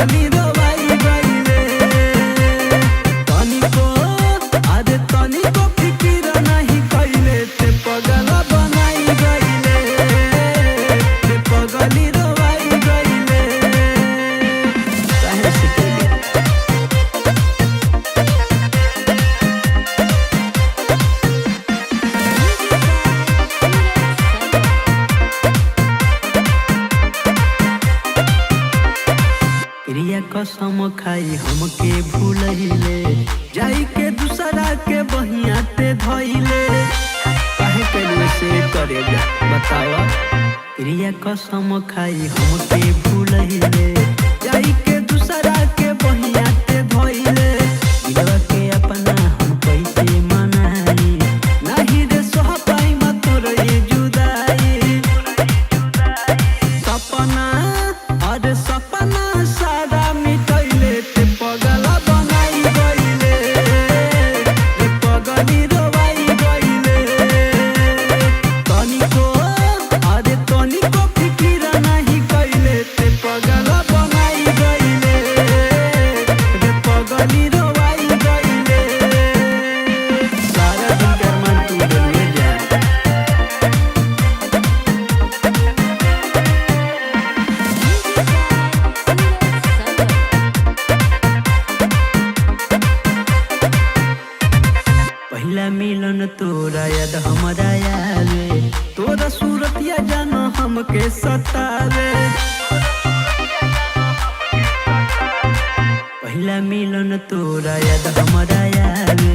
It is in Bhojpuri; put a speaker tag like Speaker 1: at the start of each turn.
Speaker 1: पगली रोवाई गईले तनिको अरे तनिको फिकिर नहीं कइले ते पगला बनाई गईले ते पगली रोवाई गईले काहे सिकैले क्रिया कसम खाई हमके भूलहिले जाई के दूसरा के बहिया ते धइले काहे कइले से करेगा बतावा क्रिया कसम खाई हमके भूलहिले जाई के दूसरा के बहिया ते धइले दिलवा के अपना हम कैसे मनाई नहीं रे सह पाई मत तोरे जुदाई सपना अरे सपना सारा मिटैले ते पगला बनाई गईले ते पगली रोवाई गईले तनिको अरे तनिको फिकिर नहीं कइले ते पगला बनाई गईले ते पगली रोवाई गईले सारा दिन करमन तू ले जा पहला मिलन तोरा याद हमरा आवे तोरा सूरतिया जानो हमके सतावे पहला मिलन तोरा याद हमरा आवे